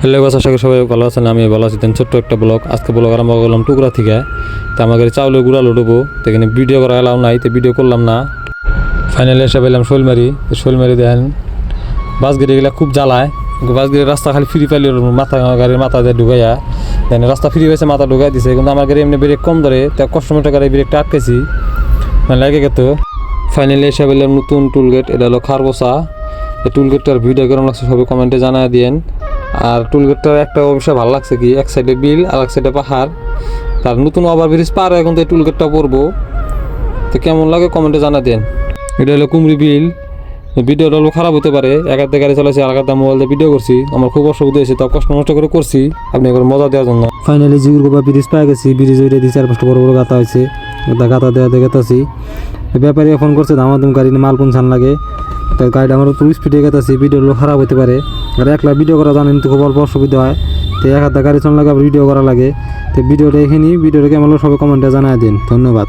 Hello গাছ, আশা করি সবাই ভালো আছেন। আমি ভালো আছি। ছোট্ট একটা ব্লগ, আজকে ব্লগ আরম্ভ করলাম টুকরা থেকে। তো আমাকে চাউলের গুঁড়া লুটবো, তো এখানে ভিডিও করা এলাও নাই, তো ভিডিও করলাম না। ফাইনালি এসে পেলাম শৈলমারি। শৈলমারি দেখেন বাস গিরে গেলে খুব জ্বালায়। বাস গিরে রাস্তা খালি ফ্রি পাইলে মাথা গাড়ির মাথা দিয়ে ঢুকাইয়া দেন রাস্তা ফ্রি হয়েছে, মাথা ঢুকাই দিছে। কিন্তু আমার গাড়ি এমনি ব্রেক কম ধরে, তা কষ্টমষ্ট গাড়ি ব্রেকটা আটকেছি, মানে লাগে গেত। ফাইনালি এসে পেলাম নতুন টুলগেট, এটা হলো খারবসা। এই টুলগেটটার ভিডিও কেমন লাগছে সবাই কমেন্টে জানায় দিয়েন। আর টুলগেটটার একটা অবশ্যই ভালো লাগছে কি, এক সাইডে বিল আর এক সাইডে পাহাড়, তার নতুন ওভারব্রিজ পার এখন তো এই টুলগেটটা পড়বো। তো কেমন লাগে কমেন্টে জানা দেন। এটা হলো কুমড়ি বিল। ভিডিওটা হলো খারাপ হতে পারে, এক হাতে গাড়ি চালাইছি আর এক হাতে মোবাইল দিয়ে ভিডিও করছি, আমার খুব অসুবিধা হয়েছে, তাও কষ্ট নষ্ট করে করছি আপনি একবার মজা দেওয়ার জন্য। ফাইনালি জিগুরগোবা ব্রিজ পাই গেছি। ব্রিজ ওইটা দিয়ে 4-5টা বড় বড় গাতা হয়েছে, গাতা দেওয়া গেতাছি। ব্যাপারে ফোন করছে দামাদুম গাড়ি মাল পৌঁছান লাগে, তো গাড়িটা আমার পুরো স্পিডে গেতাছি, ভিডিও হলো খারাপ হতে পারে। আর একলা ভিডিও করা জানেন তো খুব অল্প অসুবিধা হয়, তো এক হাতে গাড়ি চালানো লাগে, আবার ভিডিও করা লাগে। তো ভিডিওটা এখানেই, ভিডিওটা কেমন হলো সবাই কমেন্টে জানায় দিন। ধন্যবাদ।